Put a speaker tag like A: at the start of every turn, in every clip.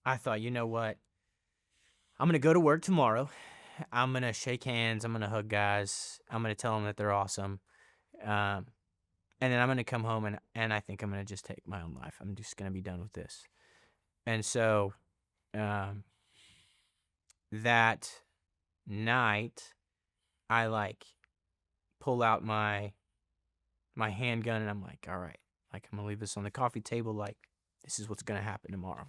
A: I thought, you know what? I'm going to go to work tomorrow. I'm going to shake hands. I'm going to hug guys. I'm going to tell them that they're awesome. Um, and then I'm going to come home and I think I'm going to just take my own life. I'm just going to be done with this. And so um, that night, I like pull out my handgun and I'm like, all right, like I'm going to leave this on the coffee table. Like, this is what's going to happen tomorrow.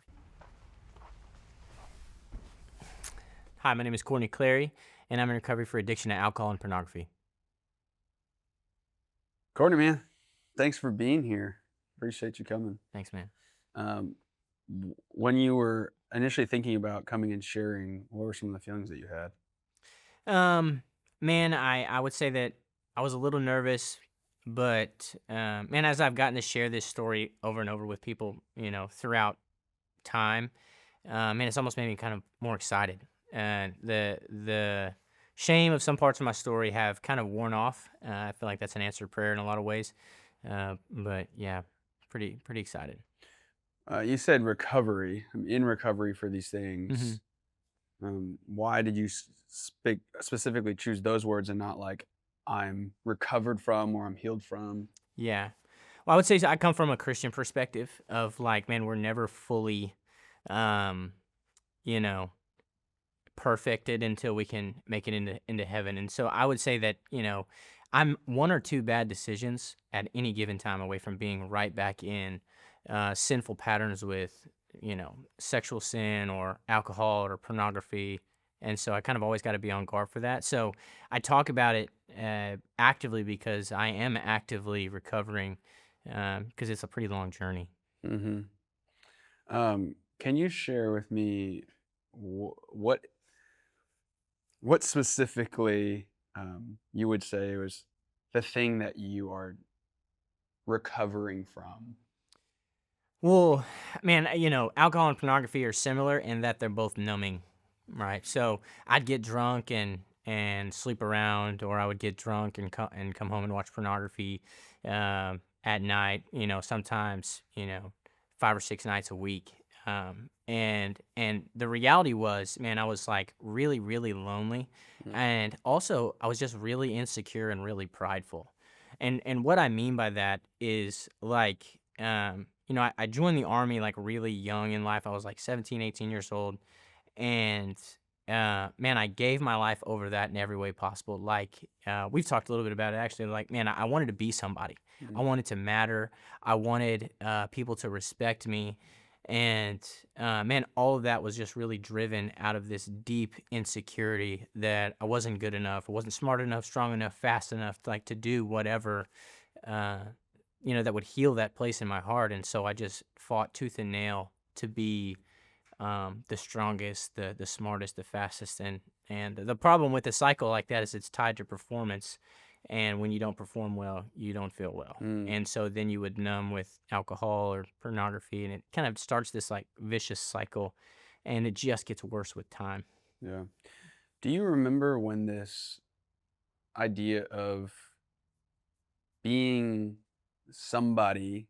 A: Hi, my name is Courtney Clary, and I'm in recovery for addiction to alcohol and pornography.
B: Courtney, man, thanks for being here. Appreciate you coming.
A: Thanks, man.
B: When you were initially thinking about coming and sharing, what were some of the feelings that you had?
A: Man, I would say that I was a little nervous, but man, as I've gotten to share this story over and over with people, throughout time, man, it's almost made me kind of more excited. And the shame of some parts of my story have kind of worn off. I feel like that's an answered prayer in a lot of ways. But yeah, pretty excited.
B: You said recovery. I'm in recovery for these things. Why did you specifically choose those words and not like I'm recovered from or I'm healed from?
A: Yeah. Well, I would say I come from a Christian perspective of like, man, we're never fully, um, you know, perfected until we can make it into heaven. And so I would say that, I'm one or two bad decisions at any given time away from being right back in sinful patterns with, sexual sin or alcohol or pornography. And so I kind of always got to be on guard for that. So I talk about it actively because I am actively recovering because it's a pretty long journey.
B: Mm-hmm. Can you share with me what specifically you would say was the thing that you are recovering from?
A: Well, man, alcohol and pornography are similar in that they're both numbing, right? So I'd get drunk and sleep around, or I would get drunk and come home and watch pornography at night. Sometimes 5 or 6 nights a week. And the reality was, man, I was like really really lonely, and also I was just really insecure and really prideful. And what I mean by that is like I joined the army like really young in life. I was like 17, 18 years old. And man, I gave my life over that in every way possible. Like we've talked a little bit about it actually. Like, man, I wanted to be somebody. I wanted to matter. I wanted people to respect me. And man, all of that was just really driven out of this deep insecurity that I wasn't good enough, I wasn't smart enough, strong enough, fast enough, like to do whatever uh, that would heal that place in my heart. And so I just fought tooth and nail to be the strongest, the smartest, the fastest. And the problem with a cycle like that is it's tied to performance. And when you don't perform well, you don't feel well. And so then you would numb with alcohol or pornography, and it kind of starts this like vicious cycle, and it just gets worse with time.
B: Yeah. Do you remember when this idea of being somebody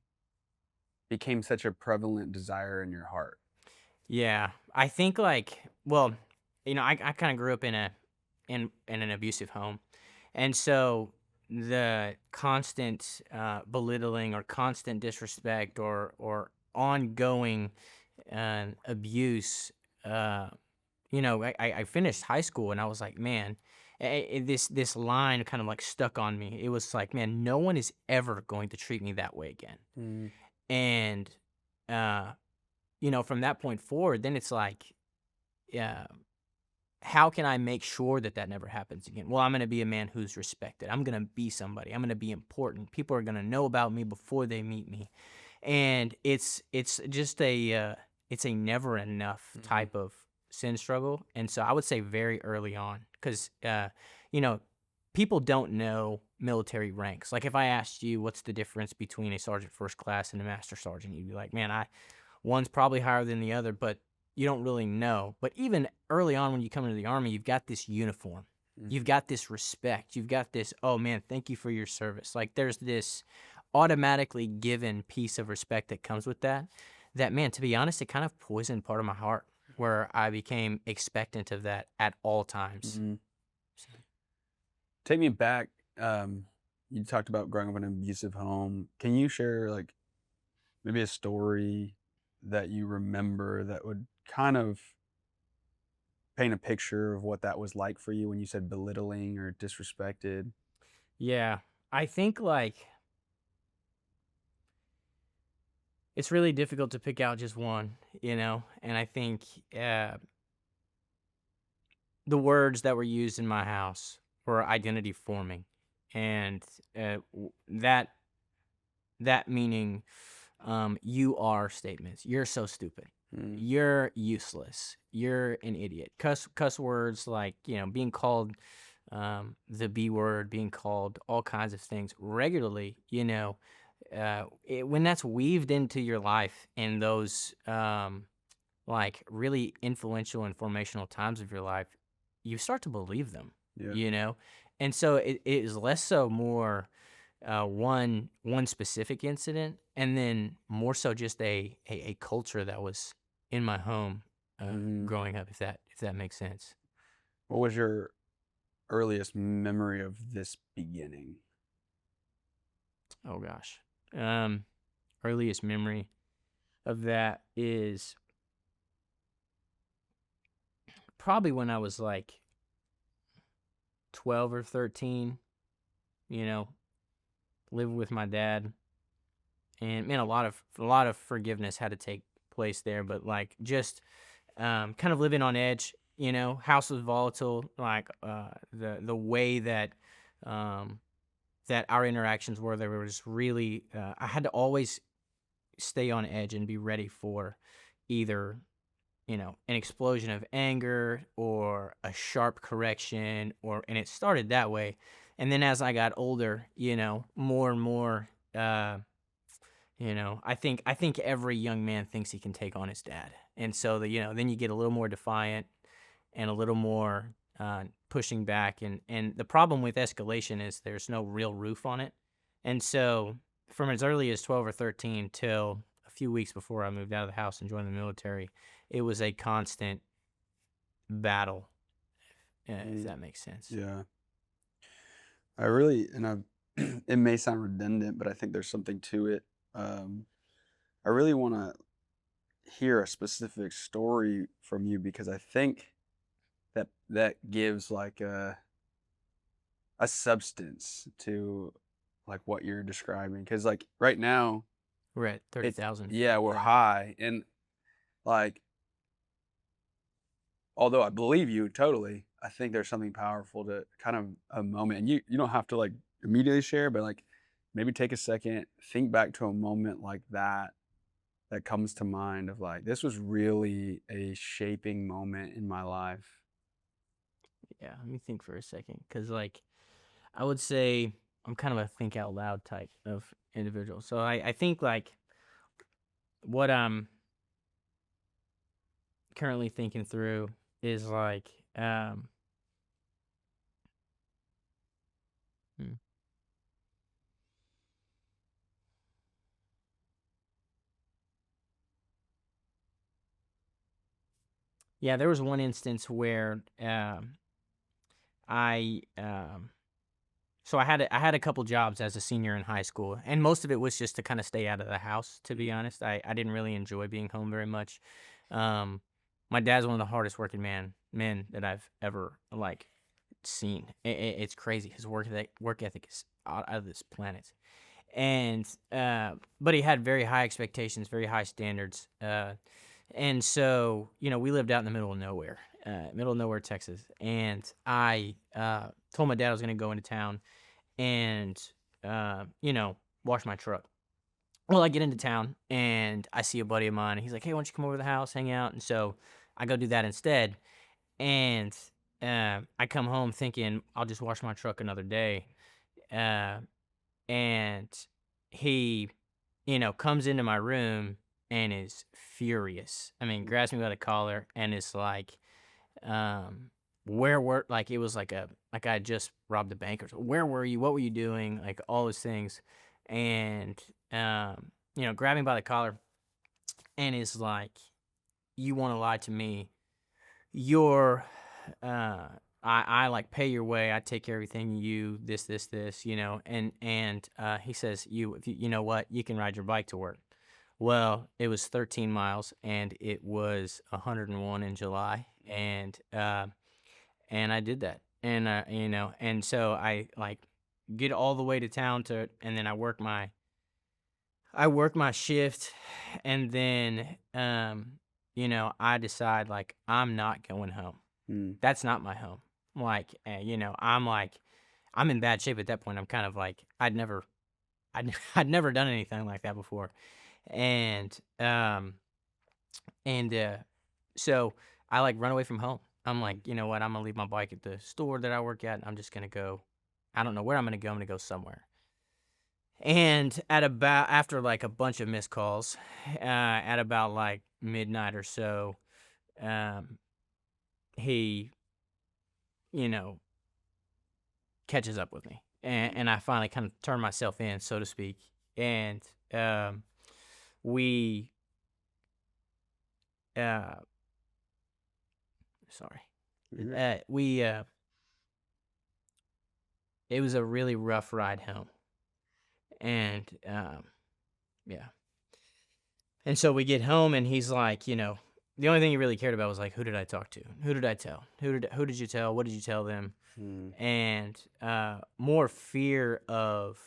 B: became such a prevalent desire in your heart?
A: Yeah, I think like, well, I kind of grew up in an abusive home, and so the constant belittling or constant disrespect or ongoing abuse. I finished high school and I was like, man, this line kind of like stuck on me. It was like, man, no one is ever going to treat me that way again.
B: Mm.
A: And uh, from that point forward, then it's like, yeah, how can I make sure that that never happens again? Well, I'm going to be a man who's respected. I'm going to be somebody. I'm going to be important. People are going to know about me before they meet me. And it's just it's a never enough type of sin struggle. And so I would say very early on, because people don't know military ranks. Like if I asked you what's the difference between a sergeant first class and a master sergeant, you'd be like, man, one's probably higher than the other, but you don't really know. But even early on when you come into the Army, you've got this uniform. You've got this respect. You've got this, oh man, thank you for your service. Like there's this automatically given piece of respect that comes with that that, man, to be honest, it kind of poisoned part of my heart where I became expectant of that at all times.
B: Mhm.
A: So,
B: Take me back. You talked about growing up in an abusive home. Can you share like maybe a story that you remember that would kind of paint a picture of what that was like for you when you said belittling or disrespected?
A: yeah, I think like it's really difficult to pick out just one, and I think uh, the words that were used in my house were identity forming, and that meaning, you are statements. You're so stupid.
B: Mm,
A: You're useless. You're an idiot. Cuss words like, being called the B word, being called all kinds of things regularly, when that's weaved into your life in those like really influential and formational times of your life, you start to believe them,
B: yeah.
A: you know? And so it is less so more one specific incident, and then more so just a culture that was in my home
B: Mhm.
A: growing up, if that makes sense.
B: What was your earliest memory of this beginning?
A: Oh gosh. Um, Earliest memory of that is probably when I was like 12 or 13, you know, living with my dad. And man, a lot of forgiveness had to take place there, but like just kind of living on edge. House was volatile. Like the way that um, that our interactions were, there was really I had to always stay on edge and be ready for either an explosion of anger or a sharp correction, and it started that way. And then as I got older, more and more. I think every young man thinks he can take on his dad, and so then you get a little more defiant and a little more pushing back, and the problem with escalation is there's no real roof on it, and so from as early as 12 or 13 till a few weeks before I moved out of the house and joined the military, it was a constant battle, if
B: Mm,
A: that makes sense.
B: yeah. I really, and I, it may sound redundant, but I think there's something to it. Um, I really want to hear a specific story from you because I think that gives like a substance to like what you're describing. Because like right now,
A: We're at
B: it's
A: 30,000
B: yeah,
A: feet.
B: we're
A: Yeah.
B: high, and like although I believe you totally, I think there's something powerful to kind of a moment, and you don't have to like immediately share, but like maybe take a second, think back to a moment like that that comes to mind of like this was really a shaping moment in my life.
A: Yeah, let me think for a second, because like I would say I'm kind of a think out loud type of individual. So I think like what I'm currently thinking through is like, hmm, yeah, there was one instance where I so I had a couple jobs as a senior in high school, and most of it was just to kind of stay out of the house. To be honest, I didn't really enjoy being home very much. Um, my dad's one of the hardest working men that I've ever like seen. It's crazy. His work ethic is out of this planet. And but he had very high expectations, very high standards. And so we lived out in the middle of nowhere, Texas. And I told my dad I was going to go into town and wash my truck. Well, I get into town and I see a buddy of mine. And he's like, "Hey, why don't you come over to the house, hang out?" And so I go do that instead. And I come home thinking I'll just wash my truck another day. Uh, and he, comes into my room and is furious. I mean, grabs me by the collar and is like, where were like it was like I had just robbed a bank or something. Where were you? What were you doing? Like all those things, and grabbed me by the collar and is like, "You want to lie to me? You're, I like pay your way. I take care of everything. You this, you know." And he says, if you know what, you can ride your bike to work." Well, it was 13 miles, and it was 101 in July, and I did that, and and so I like get all the way to town and then I work my shift, and then I decide like I'm not going home.
B: Mm.
A: That's not my home. Like, I'm in bad shape at that point. I'm kind of like I'd never done anything like that before, and and so I like run away from home. I'm like, you know what? I'm gonna leave my bike at the store that I work at, and I'm just gonna go. I don't know where I'm gonna go. I'm gonna go somewhere. And at about after like a bunch of missed calls, at about like midnight or so, um, he, you know, catches up with me, and I finally kind of turn myself in, so to speak. And we, uh, sorry,
B: Mhm.
A: we, it was a really rough ride home, and yeah. And so we get home, and he's like, the only thing he really cared about was like, who did I talk to? Who did I tell? Who did you tell? What did you tell them?
B: Mm.
A: And more fear of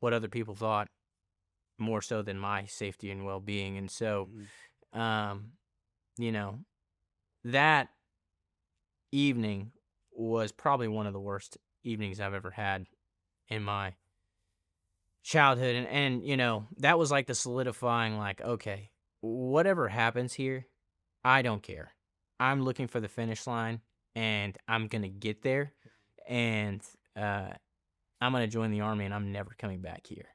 A: what other people thought, more so than my safety and well being. And so,
B: Mhm.
A: um, you know, that evening was probably one of the worst evenings I've ever had in my childhood. And that was like the solidifying, like, okay, whatever happens here, I don't care. I'm looking for the finish line, and I'm gonna get there, and uh, I'm gonna join the army, and I'm never coming back here.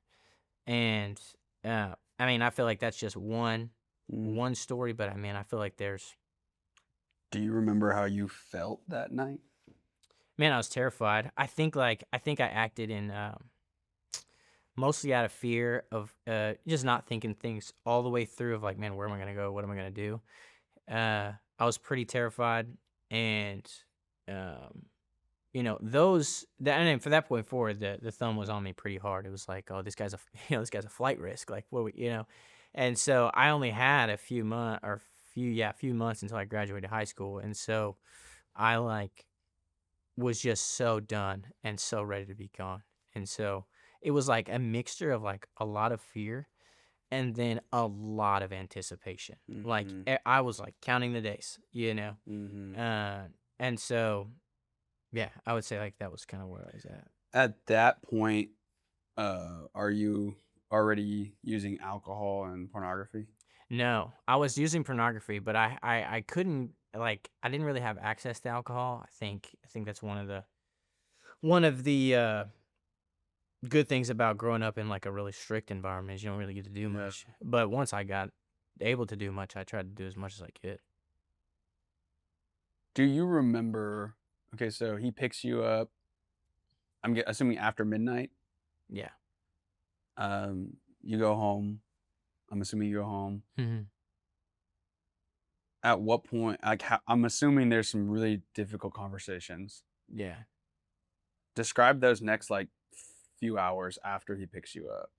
A: And I mean, I feel like that's just
B: Mm.
A: one story, but I mean, I feel like there's
B: Do you remember how you felt that night?
A: man, I was terrified. I think I acted in mostly out of fear of just not thinking things all the way through of like, man, where am I gonna go? What am I gonna do? I was pretty terrified, and um, and then for that point forward, the thumb was on me pretty hard. It was like, oh, this guy's a this guy's a flight risk. Like, and so I only had a few months until I graduated high school, and so I like was just so done and so ready to be gone, and so it was like a mixture of like a lot of fear and then a lot of anticipation. Like
B: Mhm.
A: I was like counting the days.
B: Mhm.
A: Uh, and so yeah, I would say like that was kind of where I was at.
B: At that point, are you already using alcohol and pornography?
A: No, I was using pornography, but I couldn't like I didn't really have access to alcohol. I think that's one of the good things about growing up in like a really strict environment is you don't really get to do
B: Yeah.
A: much. But once I got able to do much, I tried to do as much as I could.
B: Do you remember? Okay, so he picks you up. Assuming after midnight.
A: Yeah.
B: You go home. I'm assuming you go home.
A: Hmm.
B: At what point? Like, I'm assuming there's some really difficult conversations.
A: Yeah.
B: Describe those next like few hours after he picks you up.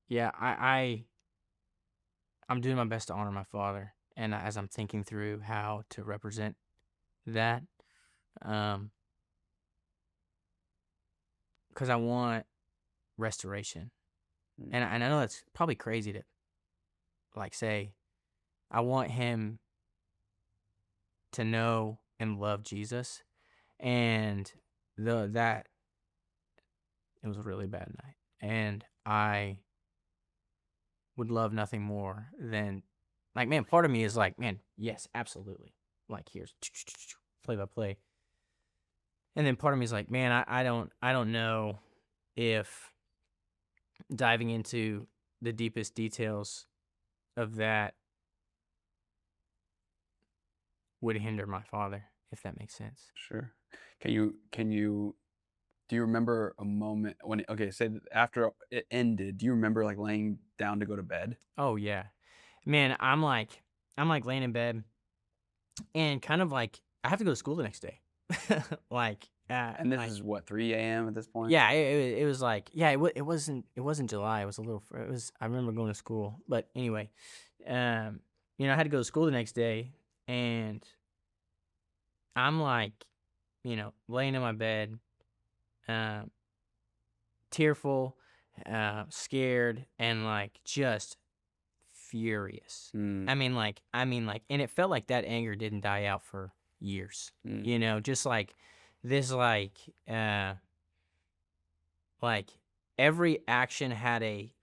A: Yeah. I'm doing my best to honor my father, and as I'm thinking through how to represent that, um, because I want restoration,
B: Mm.
A: and I know that's probably crazy to like say. I want him to know and love Jesus, and the that it was a really bad night, and I would love nothing more than like, man. Part of me is like, man, yes, absolutely. Like, here's play by play. And then part of me is like, man, I don't know if diving into the deepest details of that would hinder my father, if that makes sense.
B: Sure. Can you do you remember a moment when okay, say that after it ended, do you remember, like, laying down to go to bed?
A: Oh yeah. Man, I'm like laying in bed and kind of like I have to go to school the next day.
B: And this
A: Like
B: is what, 3 AM at this point?
A: yeah, it was like yeah, it wasn't July. It was a little. It was. I remember going to school, but anyway, um, I had to go to school the next day, and I'm like, laying in my bed, um, tearful, scared, and like just furious.
B: Mm,
A: And it felt like that anger didn't die out for years.
B: mm,
A: Just like this, uh, like every action had a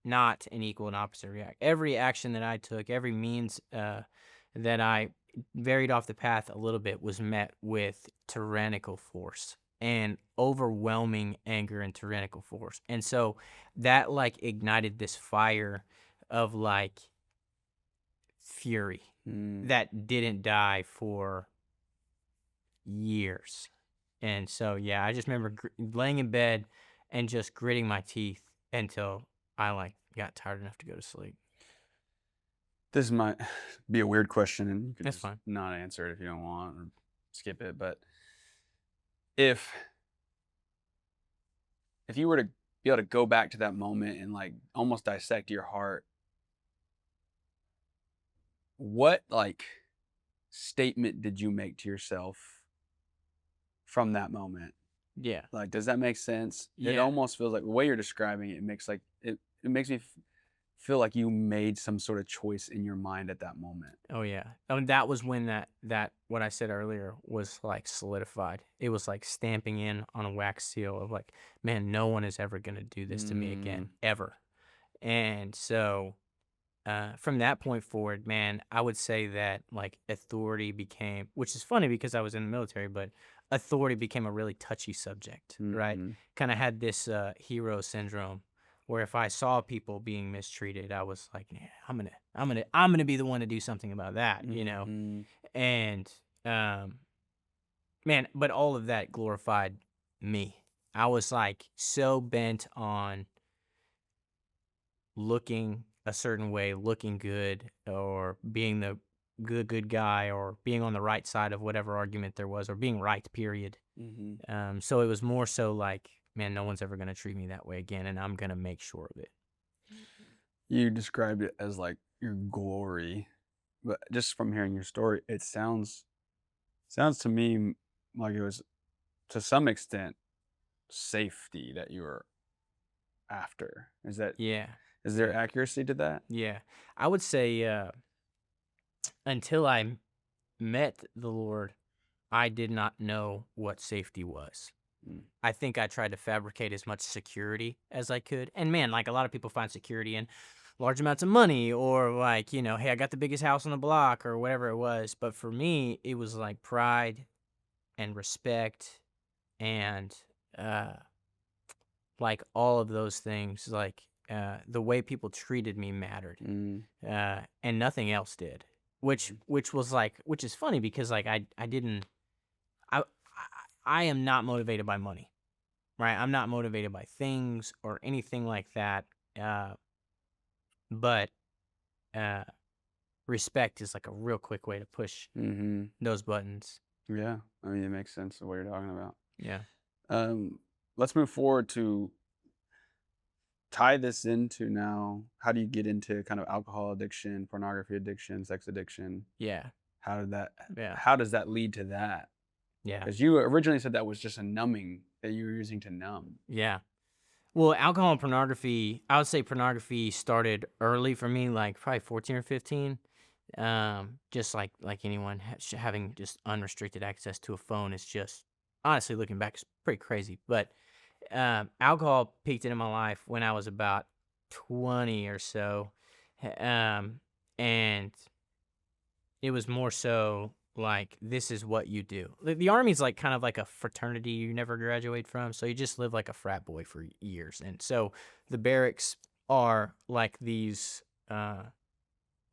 A: not an equal and opposite react. Every action that I took, every means that I varied off the path a little bit was met with tyrannical force and overwhelming anger and tyrannical force. And so that like ignited this fire of like fury
B: mm.
A: that didn't die for years. And so, yeah, I just remember laying in bed and just gritting my teeth until I like got tired enough to go to sleep.
B: This might be a weird question, and you can
A: That's
B: just
A: fine.
B: not answer it if you don't want or skip it, but if if you were to be able to go back to that moment and, like, almost dissect your heart, what, like, statement did you make to yourself from that moment?
A: Yeah.
B: Like, does that make sense? It
A: Yeah.
B: almost feels like the way you're describing it, it makes like it makes me feel like you made some sort of choice in your mind at that moment.
A: Oh yeah. And that was when that what I said earlier was like solidified. It was like stamping in on a wax seal of like, man, no one is ever gonna do this to me
B: Mm,
A: again, ever. And so from that point forward, man, I would say that like authority became, which is funny because I was in the military, but authority became a really touchy subject, right?
B: mhm,
A: Kind of had this hero syndrome where if I saw people being mistreated, I was like, yeah, I'm gonna be the one to do something about that.
B: mhm,
A: And um, man, but all of that glorified me. I was like so bent on looking a certain way, looking good, or being the good guy, or being on the right side of whatever argument there was, or being right, period.
B: mhm.
A: So it was more so like, man, no one's ever gonna treat me that way again, and I'm gonna make sure of it.
B: You described it as like your glory, but just from hearing your story, it sounds to me like it was to some extent safety that you were after.
A: Yeah,
B: Is there accuracy to that?
A: yeah. I would say until I met the Lord, I did not know what safety was.
B: Mm,
A: I think I tried to fabricate as much security as I could. And man, like a lot of people find security in large amounts of money or like, hey, I got the biggest house on the block or whatever it was. But for me, it was like pride and respect and uh like all of those things like the way people treated me mattered.
B: mm,
A: And nothing else did. Which
B: mm,
A: which was like which is funny because like I didn't I I am not motivated by money. Right? I'm not motivated by things or anything like that. Uh, but uh, respect is like a real quick way to push
B: mhm.
A: those buttons.
B: Yeah, I mean, it makes sense of what you're talking about.
A: Yeah.
B: Um, let's move forward to tie this into now. How do you get into kind of alcohol addiction, pornography addiction, sex addiction?
A: Yeah.
B: How did that?
A: Yeah.
B: How does that lead to that?
A: Yeah.
B: Because you originally said that was just a numbing that you were using to numb.
A: Yeah. Well, alcohol and pornography, I would say pornography started early for me, like probably 14 or 15. Just like anyone having just unrestricted access to a phone is just honestly looking back, it's pretty crazy. But alcohol peaked into my life when I was about 20 or so. And it was more so like, this is what you do. The army's like kind of like a fraternity you never graduate from. So you just live like a frat boy for years. And so the barracks are like these,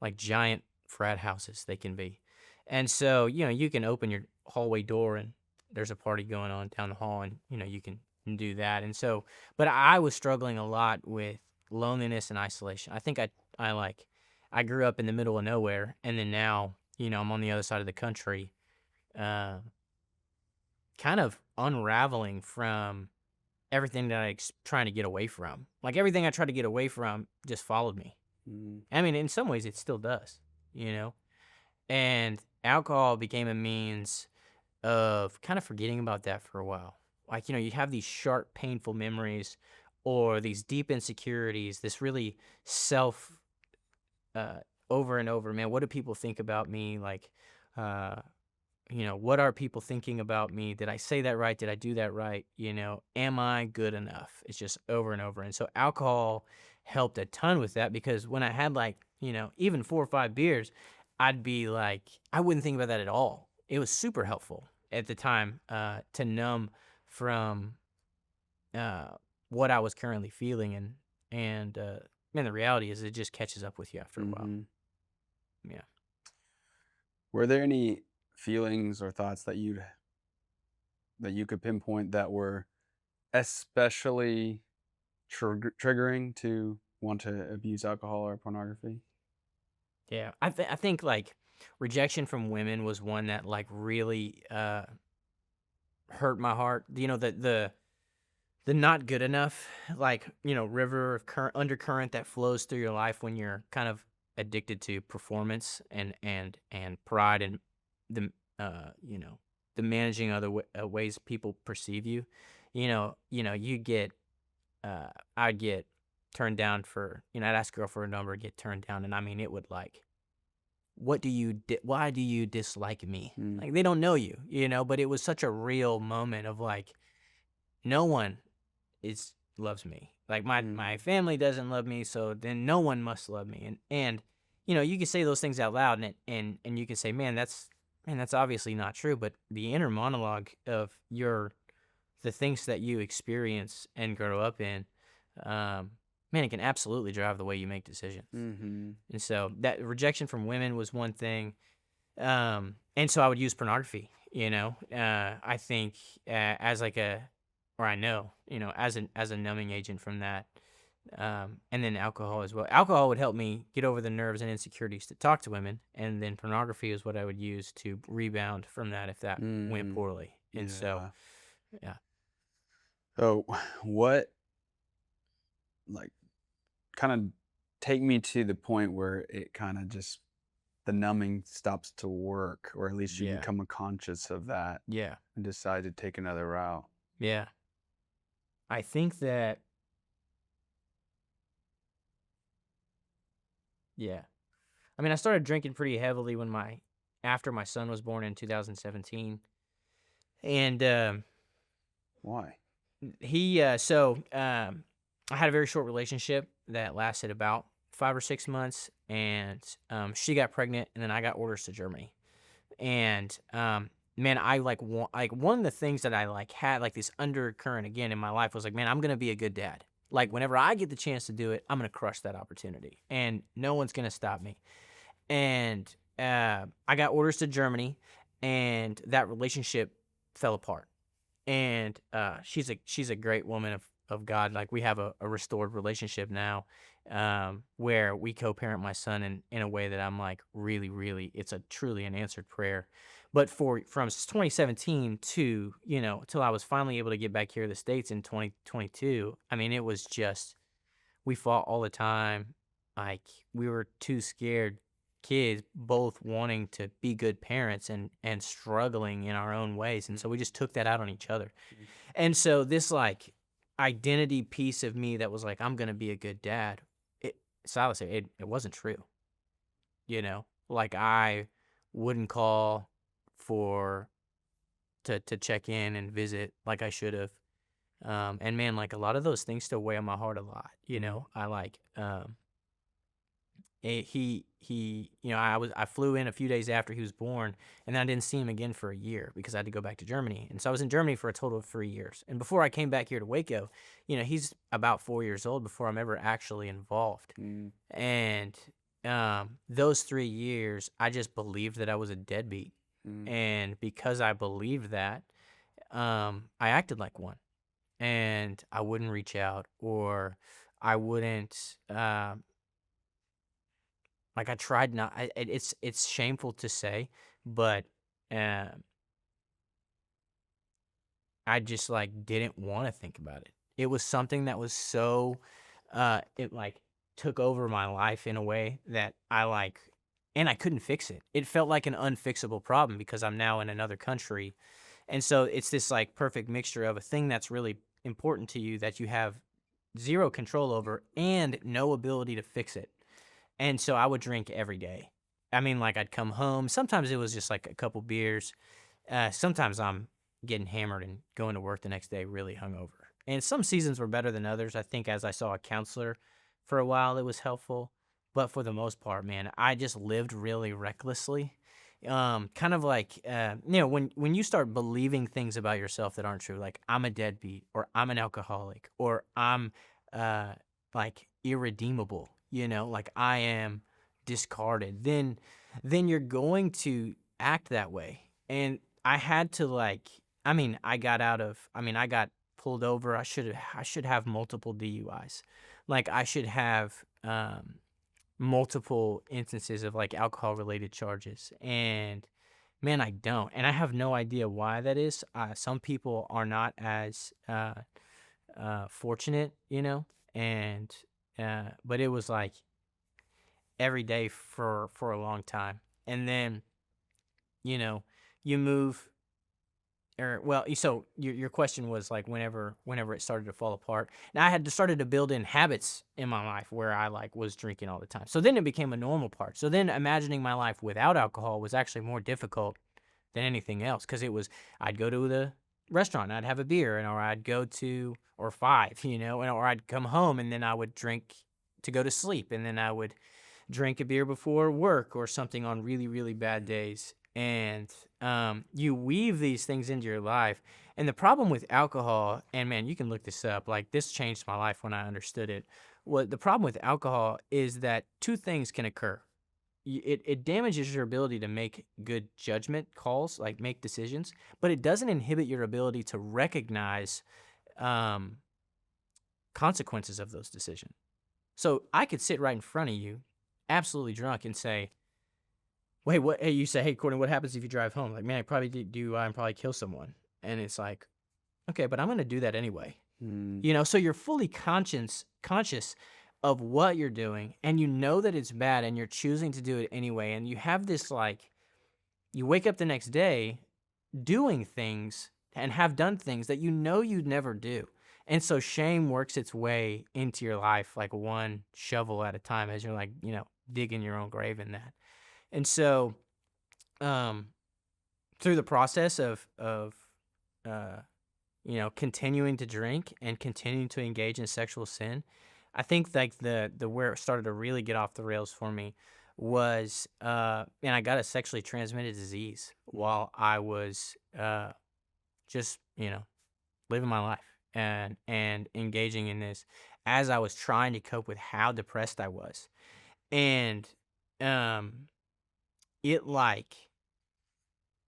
A: like giant frat houses they can be. And so, you can open your hallway door and there's a party going on down the hall and, you can do that. And so, but I was struggling a lot with loneliness and isolation. I think I grew up in the middle of nowhere and then now, I'm on the other side of the country, uh, kind of unraveling from everything that trying to get away from. Like everything I tried to get away from just followed me.
B: Mm,
A: I mean, in some ways it still does, you know? And alcohol became a means of kind of forgetting about that for a while. Like, you have these sharp, painful memories or these deep insecurities, this really self uh, over and over. Man, what do people think about me? Like, uh, what are people thinking about me? Did I say that right? Did I do that right? Am I good enough? It's just over and over. And so alcohol helped a ton with that because when I had like, even 4 or 5 beers, I'd be like, I wouldn't think about that at all. It was super helpful at the time to numb from uh, what I was currently feeling. And man, the reality is it just catches up with you after a while.
B: mhm.
A: Yeah.
B: Were there any feelings or thoughts that you could pinpoint that were especially triggering to want to abuse alcohol or pornography?
A: Yeah, I think like rejection from women was one that like really hurt my heart. The not good enough, like river of current undercurrent that flows through your life when you're kind of addicted to performance and pride and the the managing other ways people perceive you. You get I'd get turned down for I'd ask a girl for a number, get turned down, and I mean it would like why do you dislike me?
B: Mm,
A: Like, they don't know you, but it was such a real moment of, like, no one is loves me. Like, my
B: mm,
A: family doesn't love me, so then no one must love me, and you can say those things out loud, and you can say, Man, that's obviously not true," but the inner monologue of the things that you experience and grow up in, um, man, it can absolutely drive the way you make decisions.
B: mhm.
A: And so that rejection from women was one thing. And so I would use pornography, I think as like or I know, as a numbing agent from that. And then alcohol as well. Alcohol would help me get over the nerves and insecurities to talk to women. And then pornography is what I would use to rebound from that if that went
B: Mm,
A: poorly. And so,
B: yeah.
A: yeah,
B: So, what, like, kind of take me to the point where it kind of just the numbing stops to work, or at least you
A: yeah,
B: become conscious of that
A: yeah,
B: and decide to take another route.
A: yeah. I think that, yeah. I mean, I started drinking pretty heavily after my son was born in 2017, and
B: Why?
A: I had a very short relationship that lasted about 5 or 6 months, and she got pregnant, and then I got orders to Germany, and man, I like one of the things that I like had like this undercurrent again in my life was like, man, I'm gonna be a good dad. Like whenever I get the chance to do it, I'm gonna crush that opportunity, and no one's gonna stop me. And I got orders to Germany, and that relationship fell apart. And she's a great woman of God. Like we have a restored relationship now, where we co-parent my son in a way that I'm like really, really, it's a truly an answered prayer. But from 2017 to till I was finally able to get back here to the States in 2022, I mean it was just we fought all the time. Like we were two scared kids, both wanting to be good parents and struggling in our own ways. And so we just took that out on each other.
B: Mm,
A: And so this like identity piece of me that was like, I'm gonna be a good dad. It Silas said it wasn't true. Like I wouldn't call for to check in and visit like I should have. And man, like a lot of those things still weigh on my heart a lot.
B: mm,
A: I like I flew in a few days after he was born, and then I didn't see him again for a year because I had to go back to Germany. And so I was in Germany for a total of 3 years. And before I came back here to Waco, he's about 4 years old before I'm ever actually involved.
B: Mm,
A: And those 3 years, I just believed that I was a deadbeat.
B: mm,
A: And because I believed that, I acted like one, and I wouldn't reach out, or I wouldn't. Like, I tried not it's shameful to say, but, um, I just, like, didn't wanna think about it. It was something that was so, it, like, took over my life in a way that and I couldn't fix it. It felt like an unfixable problem because I'm now in another country, and so it's this, like, perfect mixture of a thing that's really important to you that you have 0 control over and no ability to fix it. And so I would drink every day. I mean, like, I'd come home. Sometimes it was just like a couple beers. Sometimes I'm getting hammered and going to work the next day really hungover. And some seasons were better than others. I think as I saw a counselor for a while, it was helpful. But for the most part, man, I just lived really recklessly. Kind of like, when you start believing things about yourself that aren't true, like I'm a deadbeat, or I'm an alcoholic, or I'm uh, like irredeemable, like I am discarded, then you're going to act that way. And I had to, like, I got pulled over. I should have multiple DUIs. Like, I should have multiple instances of, like, alcohol related charges. And man, I don't. And I have no idea why that is. Some people are not as fortunate, and but it was like every day for a long time. And then, you know, you move, or well, so your question was like whenever it started to fall apart. And I had to started to build in habits in my life where I like was drinking all the time. So then it became a normal part. So then imagining my life without alcohol was actually more difficult than anything else, because it was I'd go to the restaurant, I'd have a beer, or I'd go to or five, or I'd come home and then I would drink to go to sleep, and then I would drink a beer before work or something on really, really bad days. And you weave these things into your life. And the problem with alcohol, and man, you can look this up, like this changed my life when I understood it. What the problem with alcohol is that two things can occur. It damages your ability to make good judgment calls, like make decisions, but it doesn't inhibit your ability to recognize um, consequences of those decisions. So I could sit right in front of you, absolutely drunk, and say, "Wait, what?" Hey, you say, "Hey, Courtney, what happens if you drive home?" Like, man, I probably do and probably kill someone. And it's like, okay, but I'm gonna do that anyway.
B: mm,
A: So you're fully conscious of what you're doing, and you know that it's bad, and you're choosing to do it anyway. And you have this, like, you wake up the next day doing things and have done things that you know you'd never do. And so shame works its way into your life like one shovel at a time as you're, like, digging your own grave in that. And so um through the process of uh continuing to drink and continuing to engage in sexual sin, I think like the where it started to really get off the rails for me was and I got a sexually transmitted disease while I was just, living my life and engaging in this as I was trying to cope with how depressed I was. And um it like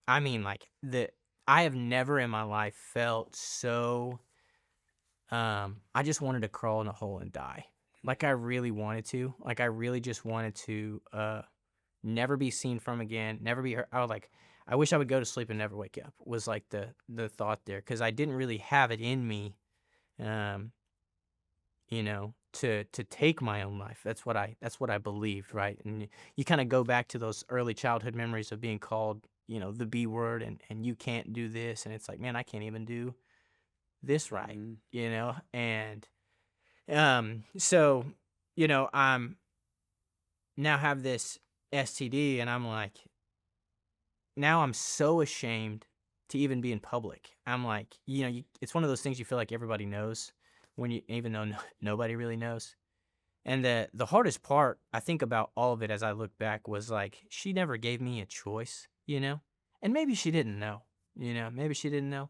A: like the I have never in my life felt so I just wanted to crawl in a hole and die. Like I really wanted to. Like I really just wanted to never be seen from again, never be heard. I wish I would go to sleep and never wake up was like the thought there, cuz I didn't really have it in me um to take my own life. That's what I believed, right? And you kind of go back to those early childhood memories of being called, the B word, and you can't do this, and it's like, man, I can't even do this right,
B: mm,
A: and so, I'm now have this STD, and I'm like, now I'm so ashamed to even be in public. I'm like, it's one of those things you feel like everybody knows when you, even though nobody really knows. And the hardest part, I think about all of it as I look back, was like she never gave me a choice, you know? And maybe she didn't know, maybe she didn't know.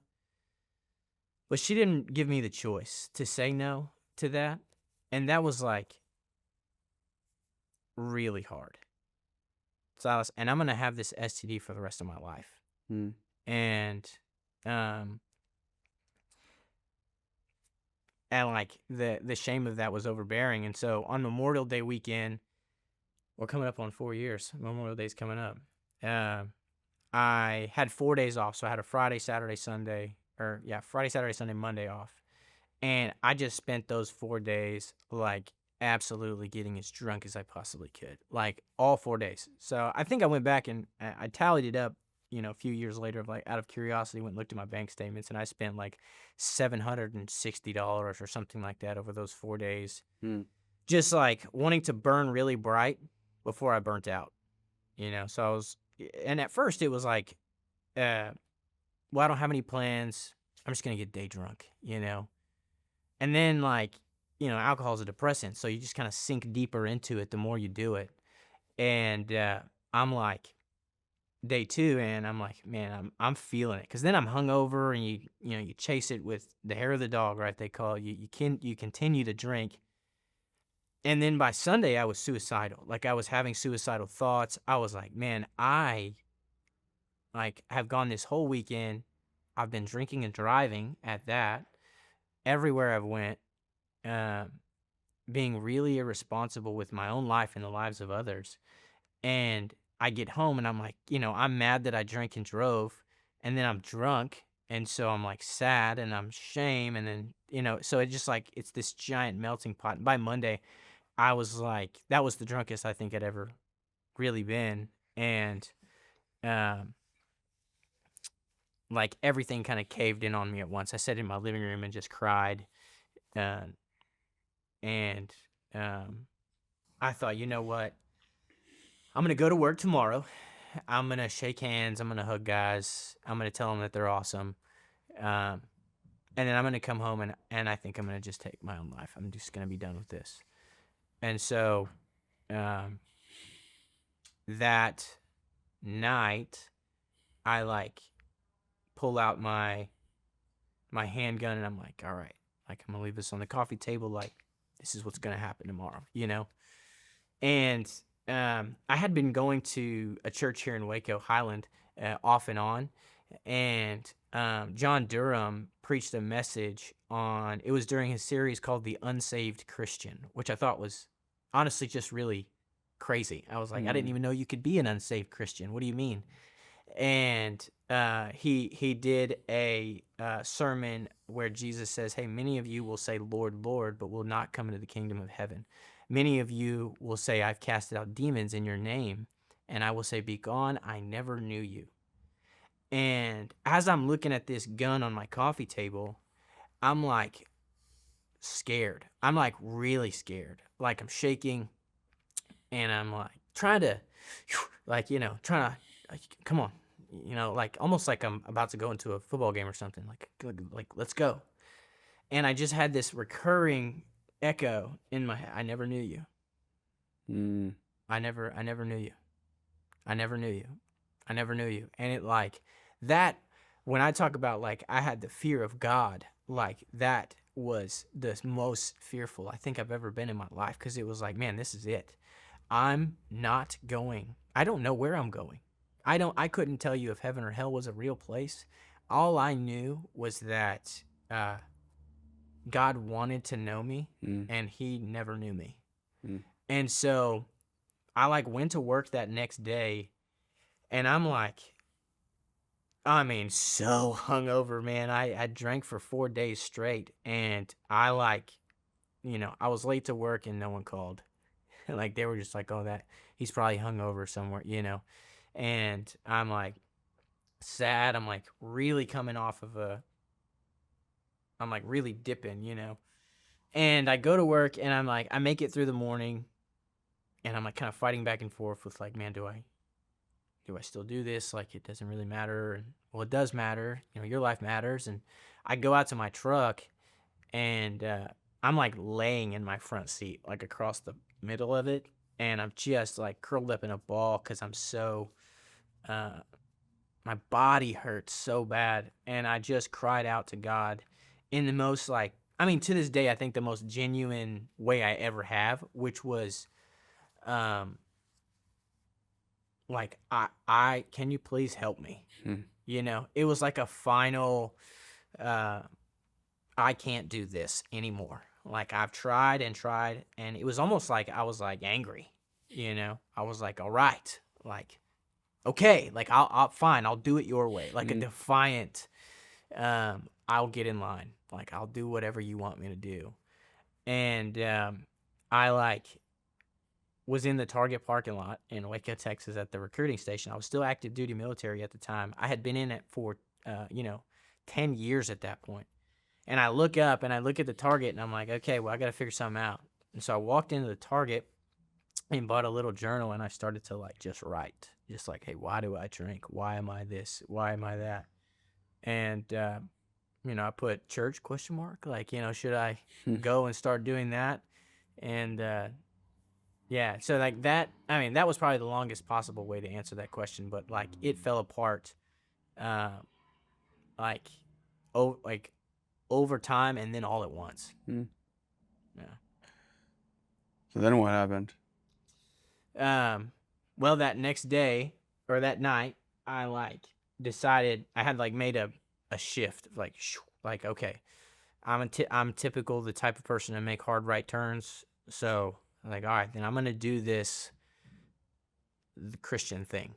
A: But she didn't give me the choice to say no to that. And that was like really hard. Silas, and I'm gonna have this STD for the rest of my life.
B: Mm.
A: And um and like the shame of that was overbearing. And so on Memorial Day weekend, we're coming up on 4 years. Memorial Day's coming up. Um I had 4 days off. So I had a Friday, Saturday, Sunday, or yeah, Friday, Saturday, Sunday, Monday off. And I just spent those 4 days like absolutely getting as drunk as I possibly could, like all 4 days. So I think I went back and I tallied it up, a few years later, of like out of curiosity, went and looked at my bank statements, and I spent like $760 or something like that over those 4 days,
B: Mm.
A: just like wanting to burn really bright before I burnt out. So and at first it was like, uh, well, I don't have any plans. I'm just gonna get day drunk. And then, like, alcohol is a depressant, so you just kind of sink deeper into it the more you do it. And I'm like, day two, and I'm like, man, I'm feeling it, because then I'm hungover, and you chase it with the hair of the dog, right? They call it. You continue to drink, and then by Sunday I was suicidal. Like I was having suicidal thoughts. I was like, man, I like have gone this whole weekend. I've been drinking and driving at that everywhere I've went. Um, Being really irresponsible with my own life and the lives of others. And I get home and I'm like, I'm mad that I drank and drove, and then I'm drunk. And so I'm like sad and I'm shame. And then, so it just like, it's this giant melting pot. And by Monday, I was like, that was the drunkest I think I'd ever really been. And, um, like everything kind of caved in on me at once. I sat in my living room and just cried. Uh, and, um, I thought, you know what? I'm going to go to work tomorrow. I'm going to shake hands. I'm going to hug guys. I'm going to tell them that they're awesome. Um, and then I'm going to come home, and I think I'm going to just take my own life. I'm just going to be done with this. And so um, that night, I like pull out my handgun, and I'm like, all right, like I'm going to leave this on the coffee table. Like, this is what's going to happen tomorrow. And I had been going to a church here in Waco, Highland, off and on. And John Durham preached a message on, it was during his series called The Unsaved Christian, which I thought was honestly just really crazy. I was like, I didn't even know you could be an unsaved Christian. What do you mean? And he did a sermon where Jesus says, hey, many of you will say, Lord, Lord, but will not come into the kingdom of heaven. Many of you will say, I've casted out demons in your name, and I will say, be gone, I never knew you. And as I'm looking at this gun on my coffee table, I'm like scared. I'm like really scared. Like I'm shaking, and I'm like trying to, trying to, like, come on, like almost like I'm about to go into a football game or something. Like let's go. And I just had this recurring echo in my head. I never knew you.
B: Mm.
A: I never knew you. I never knew you. I never knew you. And it like that, when I talk about like I had the fear of God, like that was the most fearful I think I've ever been in my life, because it was like, man, this is it. I'm not going. I don't know where I'm going. I couldn't tell you if heaven or hell was a real place. All I knew was that God wanted to know me, and he never knew me. And so I like went to work that next day, and I'm like, I mean, so hungover, man. I drank for 4 days straight, and I like, I was late to work and no one called. Like they were just like, oh, that he's probably hungover somewhere. And I'm like sad. I'm like really coming off of I'm like really dipping. And I go to work, and I'm like, I make it through the morning, and I'm like kind of fighting back and forth with like, man, do I still do this? Like, it doesn't really matter. And well, it does matter. Your life matters. And I go out to my truck, and I'm like laying in my front seat, like across the middle of it, and I'm just like curled up in a ball because I'm so uh my body hurts so bad, and I just cried out to God in the most like, I mean, to this day I think the most genuine way I ever have, which was um like, I can you please help me?
B: Hmm.
A: You know, it was like a final, uh, I can't do this anymore. Like, I've tried and tried, and it was almost like I was like angry. You know, I was like, all right, like, okay, like, I'll fine, I'll do it your way, like a
B: Hmm.
A: defiant, I'll get in line, like, I'll do whatever you want me to do. And I like was in the Target parking lot in Waco, Texas at the recruiting station. I was still active duty military at the time. I had been in it for, you know, 10 years at that point. And I look up and I look at the Target and I'm like, okay, well, I got to figure something out. And so I walked into the Target and bought a little journal and I started to like just write, just like, hey, why do I drink? Why am I this? Why am I that? And, you know, I put church question mark, like, you know, should I
B: Hmm.
A: go and start doing that? And, yeah, so like that, I mean, that was probably the longest possible way to answer that question, but like it fell apart, uh, like, like over time and then all at once.
B: Hmm.
A: Yeah.
B: So then what happened?
A: Um, well, that next day or that night, I like decided I had like made a shift, like, like, okay, I'm typical the type of person to make hard right turns. So like, all right, then I'm gonna do this the Christian thing,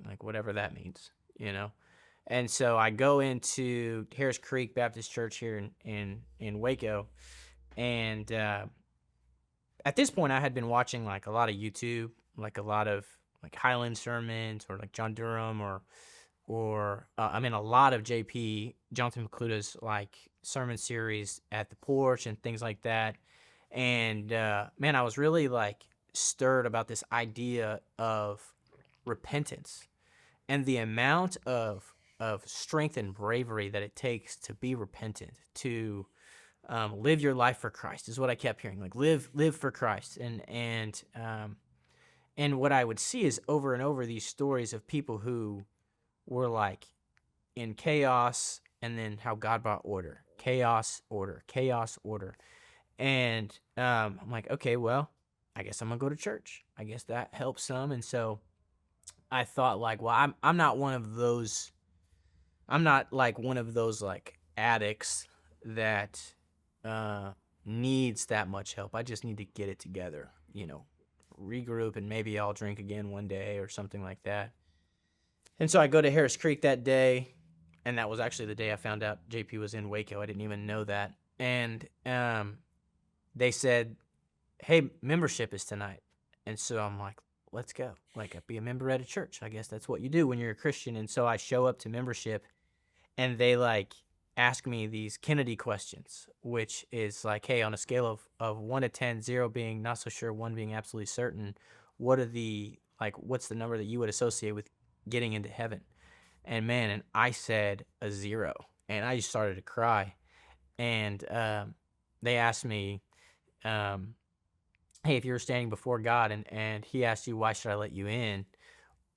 A: like whatever that means, you know. And so I go into Harris Creek Baptist Church here in Waco, and at this point I had been watching like a lot of YouTube, like a lot of like Highland sermons or like John Durham or I mean a lot of JP Jonathan McCluta's like sermon series at the porch and things like that. And man, I was really like stirred about this idea of repentance and the amount of strength and bravery that it takes to be repentant, to live your life for Christ is what I kept hearing. Like live for Christ, and what I would see is over and over these stories of people who were like in chaos, and then how God brought order, chaos, order, and I'm like, okay, well, I guess I'm gonna go to church. I guess that helps some, and so I thought like, well, I'm not one of those. I'm not like one of those like addicts that uh, needs that much help. I just need to get it together, you know, regroup, and maybe I'll drink again one day or something like that. And so I go to Harris Creek that day, and that was actually the day I found out JP was in Waco. I didn't even know that. And they said, hey, membership is tonight. And so I'm like, let's go. Like, be a member at a church. I guess that's what you do when you're a Christian. And so I show up to membership, and they like ask me these Kennedy questions, which is like, hey, on a scale of 1 to 10, 0 being not so sure, 1 being absolutely certain, what are the, like, what's the number that you would associate with getting into heaven? And man, and I said a 0, and I just started to cry. And they asked me, um, hey, if you were standing before God and he asked you, why should I let you in?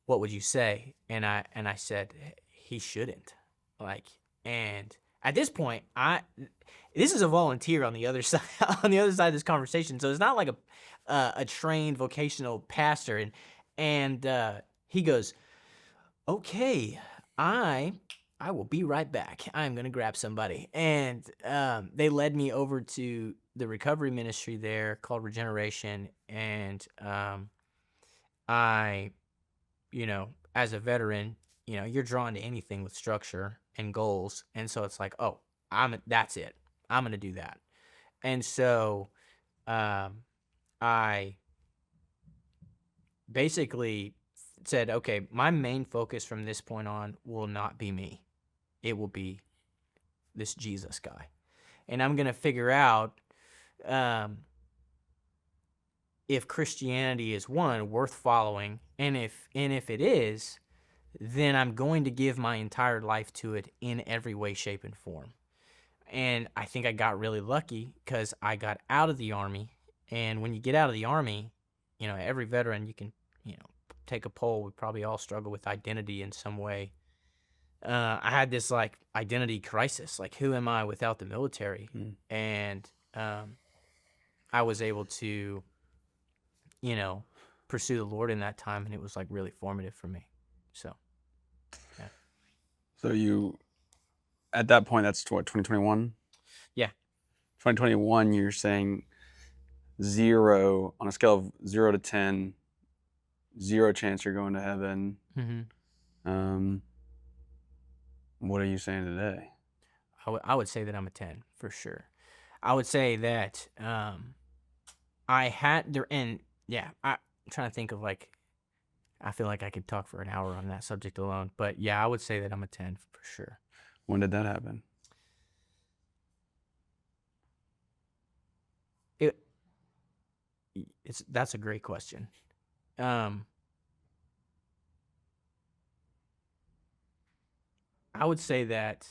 A: What would you say? And I said, he shouldn't. Like, and at this point, this is a volunteer on the other side on the other side of this conversation. So it's not like a trained vocational pastor. And he goes, okay, I will be right back. I'm gonna grab somebody. And they led me over to the recovery ministry there called Regeneration. And I, you know, as a veteran, you know, you're drawn to anything with structure and goals. And so it's like, oh, that's it. I'm gonna do that. And so I basically said, okay, my main focus from this point on will not be me. It will be this Jesus guy. And I'm going to figure out if Christianity is one worth following, and if it is, then I'm going to give my entire life to it in every way, shape, and form. And I think I got really lucky because I got out of the Army. And when you get out of the Army, every veteran, you can, take a poll. We probably all struggle with identity in some way. I had this like identity crisis. Like, who am I without the military?
B: Mm.
A: And I was able to, pursue the Lord in that time. And it was like really formative for me. So, yeah.
B: So you, at that point, that's what, 2021?
A: Yeah.
B: 2021, you're saying 0 on a scale of 0 to 10, 0 chance you're going to heaven.
A: Mm-hmm.
B: What are you saying today?
A: I would say that I'm a 10 for sure. I would say that I had there, and yeah, I'm trying to think of like, I feel like I could talk for an hour on that subject alone, but yeah, I would say that I'm a 10 for sure.
B: When did that happen?
A: That's a great question. I would say that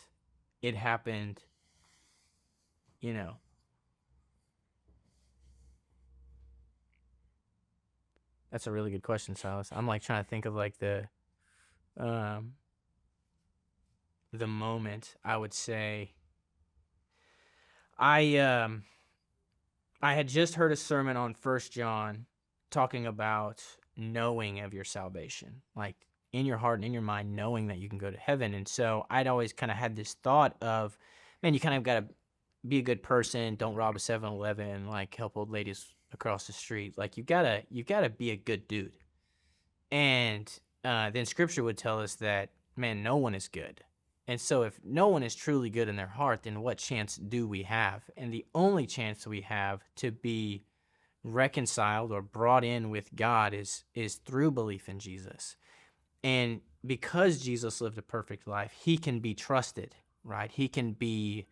A: it happened, that's a really good question, Silas. I'm like trying to think of like the moment. I would say I had just heard a sermon on 1 John talking about knowing of your salvation, like in your heart and in your mind, knowing that you can go to heaven. And so I'd always kind of had this thought of, man, you kind of got to be a good person. Don't rob a 7-Eleven, like help old ladies across the street. Like you gotta be a good dude. And then scripture would tell us that, man, no one is good. And so if no one is truly good in their heart, then what chance do we have? And the only chance we have to be reconciled or brought in with God is through belief in Jesus. And because Jesus lived a perfect life, he can be trusted, right? He can be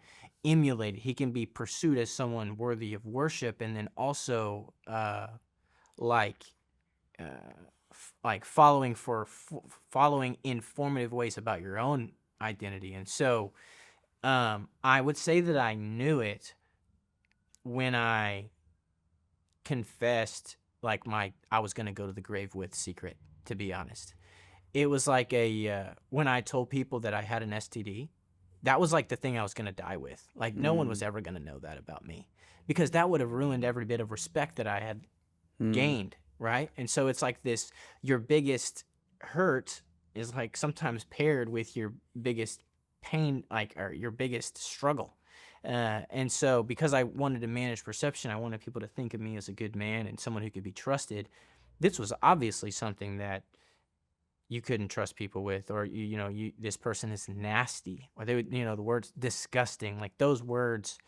A: emulated. He can be pursued as someone worthy of worship, and then also like following in formative ways about your own identity. And so I would say that I knew it when I confessed like I was going to go to the grave with secret, to be honest. It was like when I told people that I had an STD, that was like the thing I was going to die with. Like no one was ever going to know that about me, because that would have ruined every bit of respect that I had gained, right? And so it's like this, your biggest hurt is like sometimes paired with your biggest pain, like, or your biggest struggle. And so because I wanted to manage perception, I wanted people to think of me as a good man and someone who could be trusted. This was obviously something that you couldn't trust people with, or this person is nasty, or they would, the words disgusting, like those words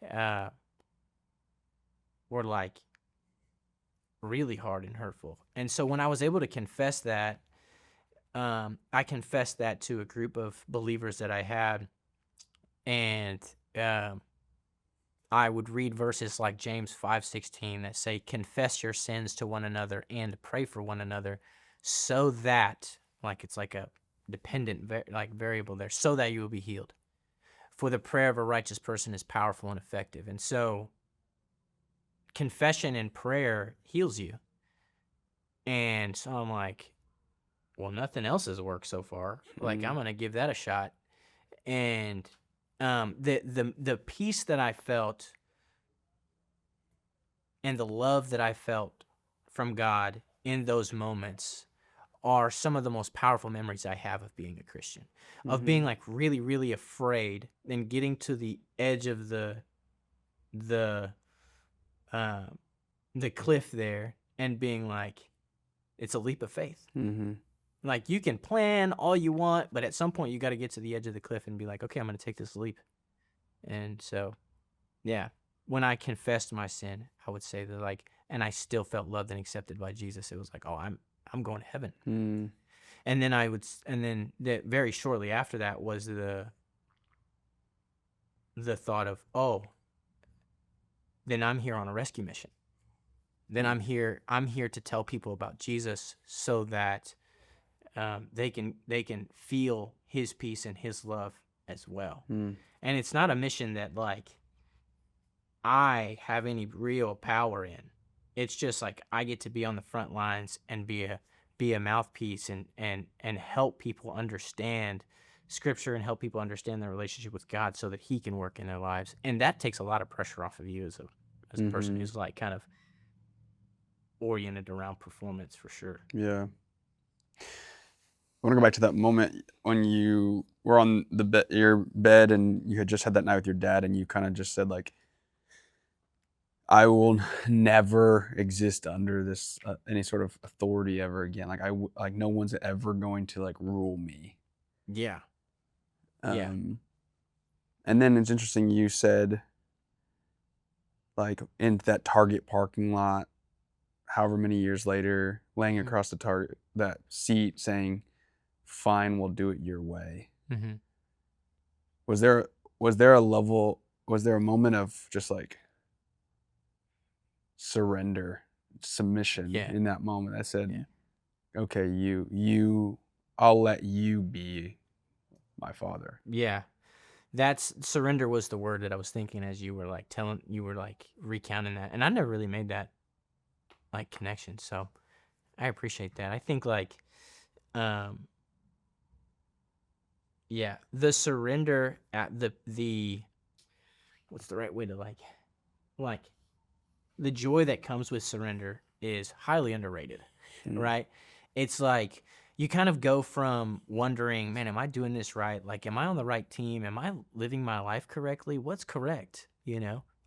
A: were like really hard and hurtful. And so when I was able to confess that, I confessed that to a group of believers that I had, and I would read verses like James 5:16 that say, confess your sins to one another and pray for one another, so that, like it's like a dependent variable there, so that you will be healed. For the prayer of a righteous person is powerful and effective. And so confession and prayer heals you. And so I'm like, well, nothing else has worked so far. Like I'm gonna give that a shot. And the peace that I felt and the love that I felt from God in those moments are some of the most powerful memories I have of being a Christian, of being like really, really afraid and getting to the edge of the cliff there and being like, it's a leap of faith. Like you can plan all you want, but at some point you got to get to the edge of the cliff and be like, okay, I'm going to take this leap. And so, yeah, when I confessed my sin, I would say that like, and I still felt loved and accepted by Jesus. It was like, oh, I'm going to heaven. And then very shortly after that was the thought of, oh, then I'm here on a rescue mission. Then I'm here to tell people about Jesus so that they can feel his peace and his love as well.
B: Mm.
A: And it's not a mission that like I have any real power in. It's just like I get to be on the front lines and be a mouthpiece and help people understand scripture and help people understand their relationship with God so that he can work in their lives. And that takes a lot of pressure off of you as a person
B: Mhm.
A: who's like kind of oriented around performance for sure.
B: Yeah. I want to go back to that moment when you were on your bed and you had just had that night with your dad, and you kind of just said like, "I will never exist under this any sort of authority ever again. Like no one's ever going to like rule me."
A: Yeah. Yeah.
B: Um, and then it's interesting you said like in that Target parking lot, however many years later, laying
A: Mhm.
B: across that seat saying, "Fine, we'll do it your way."
A: Mm-hmm.
B: Was there was there a level was there a moment of just like surrender, submission
A: Yeah.
B: in that moment that
A: Yeah.
B: said, "Okay, I'll let you be my father."
A: Yeah. That's surrender was the word that I was thinking as you were like recounting that. And I never really made that like connection. So I appreciate that. I think like um yeah, the surrender at the what's the right way to like the joy that comes with surrender is highly underrated,
B: Mm,
A: right? It's like you kind of go from wondering, man, am I doing this right? Like, am I on the right team? Am I living my life correctly? What's correct?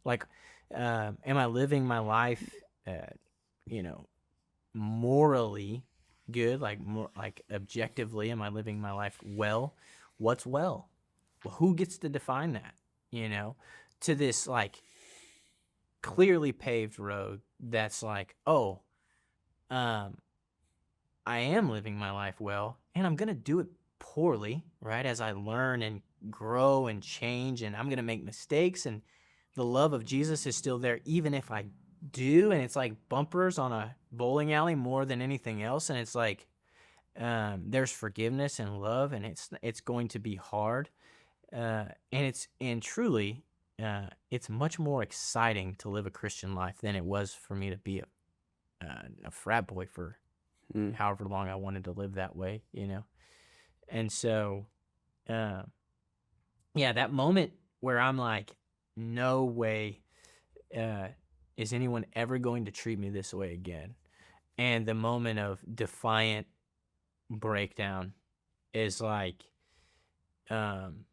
A: Like, am I living my life, uh, you know, morally good? Like, more like objectively, am I living my life well? What's well? Well, who gets to define that? You know, to this like clearly paved road that's like, oh, um, I am living my life well, and I'm gonna do it poorly, right? As I learn and grow and change, and I'm gonna make mistakes, and the love of Jesus is still there, even if I do. And it's like bumpers on a bowling alley more than anything else. And it's like there's forgiveness and love, and it's going to be hard, and truly, it's much more exciting to live a Christian life than it was for me to be a frat boy for
B: mm,
A: however long I wanted to live that way. And so, uh, yeah, that moment where I'm like, no way uh, is anyone ever going to treat me this way again. And the moment of defiant breakdown is like um,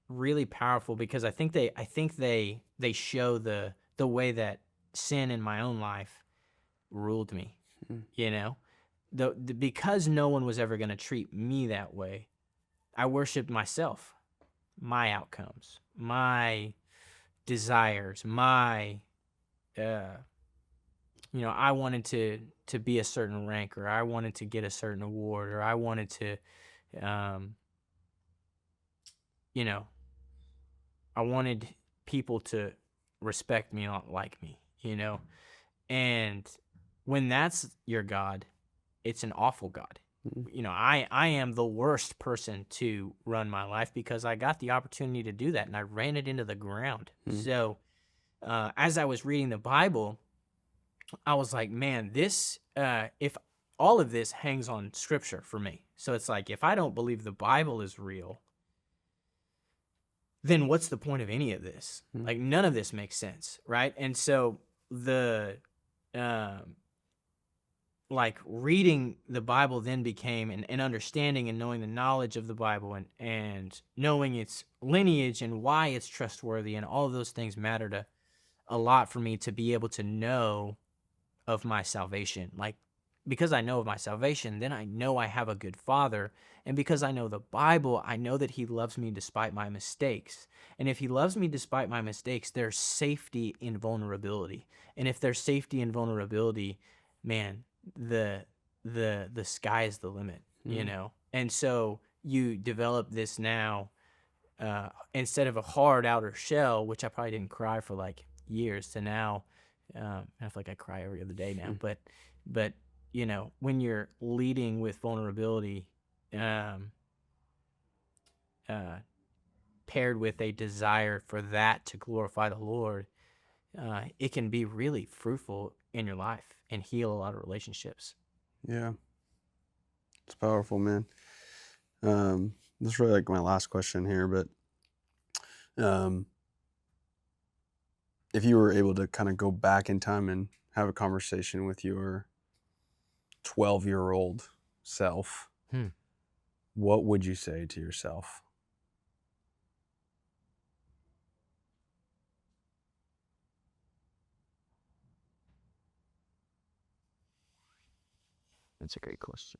A: really powerful because I think they show the way that sin in my own life ruled me.
B: mm,
A: You know, because no one was ever going to treat me that way. I worshipped myself, my outcomes, my desires, my I wanted to be a certain rank, or I wanted to get a certain award, or I wanted to um you know I wanted people to respect me, not like me. And when that's your God, it's an awful God.
B: mm,
A: I am the worst person to run my life because I got the opportunity to do that and I ran it into the ground.
B: mm,
A: So, as I was reading the Bible, I was like, man, if all of this hangs on scripture for me. So it's like, if I don't believe the Bible is real, then what's the point of any of this?
B: mm,
A: Like, none of this makes sense, right? And so um, like reading the Bible then became and understanding and knowing the knowledge of the Bible and knowing its lineage and why it's trustworthy and all of those things mattered a lot for me to be able to know of my salvation. Like, because I know of my salvation, then I know I have a good father. And because I know the Bible, I know that he loves me despite my mistakes. And if he loves me despite my mistakes, there's safety in vulnerability. And if there's safety in vulnerability, man, the sky is the limit.
B: mm,
A: And so you develop this now, instead of a hard outer shell, which I probably didn't cry for like years, to now, I feel like I cry every other day now.
B: mm,
A: But when you're leading with vulnerability, um, uh, paired with a desire for that to glorify the Lord, it can be really fruitful in your life and heal a lot of relationships.
B: Yeah. It's powerful, man. This is really like my last question here, but um, if you were able to kind of go back in time and have a conversation with your 12-year-old self,
A: Hmm.
B: what would you say to yourself?
A: That's a great question.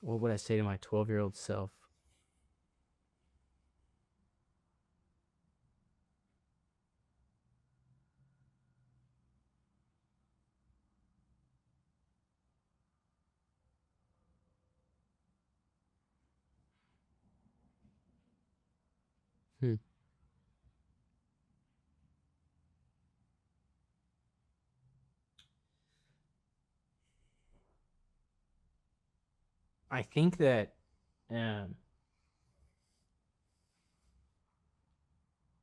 A: What would I say to my 12-year-old self? Hmm. I think that, um,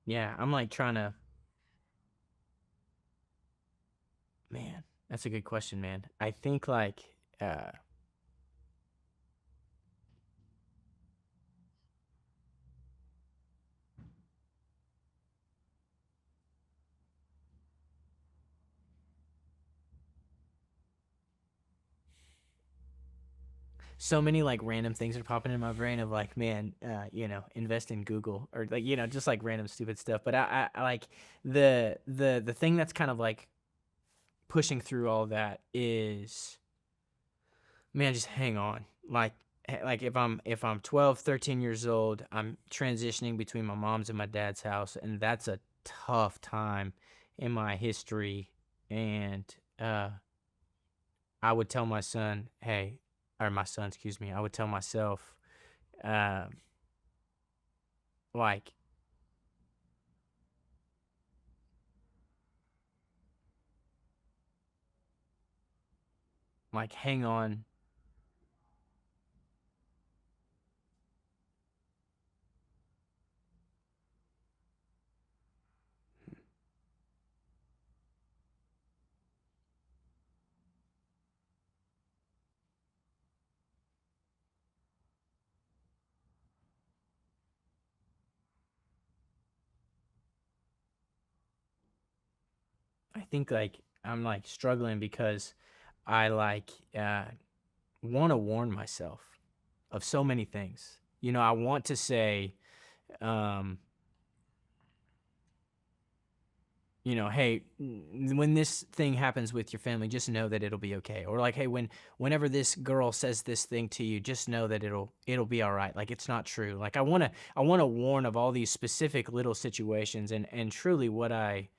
A: yeah, I'm like trying to, man, that's a good question, man. I think like, uh, so many like random things are popping in my brain of like, man, invest in Google or like, just like random stupid stuff. But I like the thing that's kind of like pushing through all that is, man, just hang on. Like if I'm 12, 13 years old, I'm transitioning between my mom's and my dad's house, and that's a tough time in my history. And uh I would tell my son, hey, or my son, excuse me, I would tell myself, um, like, hang on. I think like I'm like struggling because I like want to warn myself of so many things. I want to say, um, hey, when this thing happens with your family, just know that it'll be okay. Or like, hey, whenever this girl says this thing to you, just know that it'll be all right. Like it's not true. Like I want to warn of all these specific little situations, and truly what I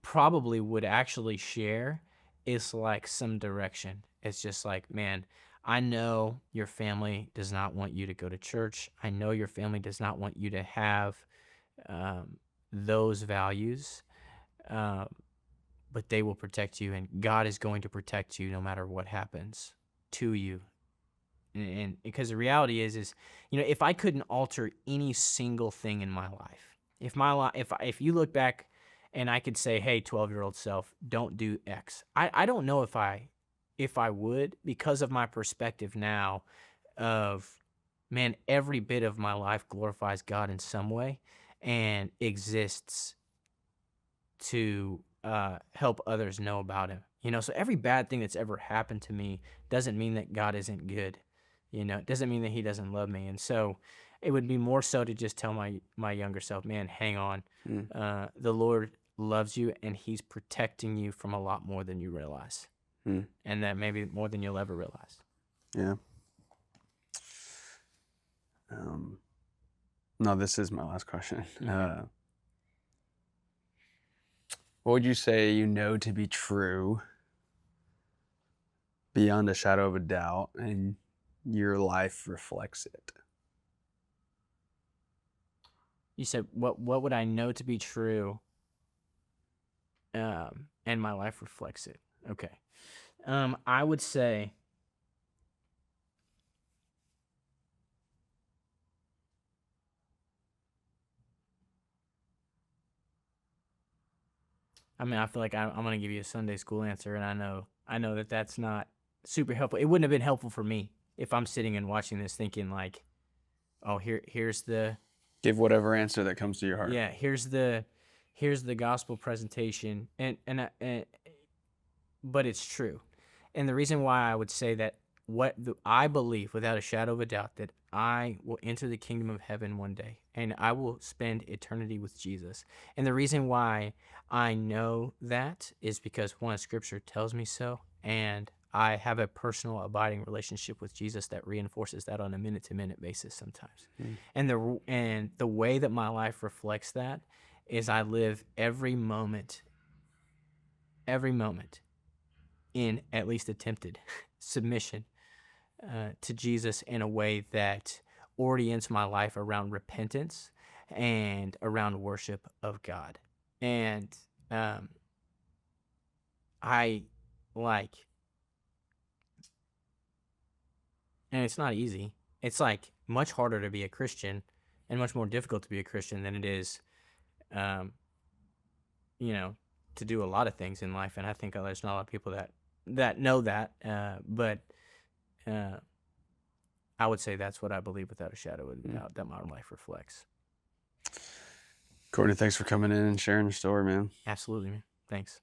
A: probably would actually share is like some direction. It's just like, man, I know your family does not want you to go to church. I know your family does not want you to have um, those values, um, but they will protect you, and God is going to protect you no matter what happens to you. And because the reality is, if I couldn't alter any single thing in my life, if my life, if you look back and I could say, hey, 12-year-old self, don't do X. I don't know if I would, because of my perspective now of, man, every bit of my life glorifies God in some way and exists to help others know about him. So every bad thing that's ever happened to me doesn't mean that God isn't good. It doesn't mean that he doesn't love me. And so it would be more so to just tell my younger self, man, hang on.
B: Mm,
A: The Lord loves you, and he's protecting you from a lot more than you realize.
B: mm,
A: And that maybe more than you'll ever realize.
B: yeah. Um, no, this is my last question.
A: Okay.
B: What would you say you know to be true beyond a shadow of a doubt, and your life reflects it?
A: You said, what would I know to be true? and my life reflects it. Okay. I would say, I mean, I feel like I'm going to give you a Sunday school answer, and I know that that's not super helpful. It wouldn't have been helpful for me if I'm sitting and watching this thinking like, oh, here's the
B: Give whatever answer that comes to your heart.
A: yeah, here's the gospel presentation, and but it's true. And the reason why I would say that I believe without a shadow of a doubt that I will enter the kingdom of heaven one day and I will spend eternity with Jesus. And the reason why I know that is because one, scripture tells me so, and I have a personal abiding relationship with Jesus that reinforces that on a minute to minute basis sometimes. And the way that my life reflects that is I live every moment in at least attempted submission to Jesus in a way that orients my life around repentance and around worship of God. And I like, and it's not easy. It's like much harder to be a Christian and much more difficult to be a Christian than it is, um, you know, to do a lot of things in life. And I think there's not a lot of people that know that, but I would say that's what I believe without a shadow of a doubt that my life reflects.
B: Courtney, thanks for coming in and sharing your story, man.
A: Absolutely, man. Thanks.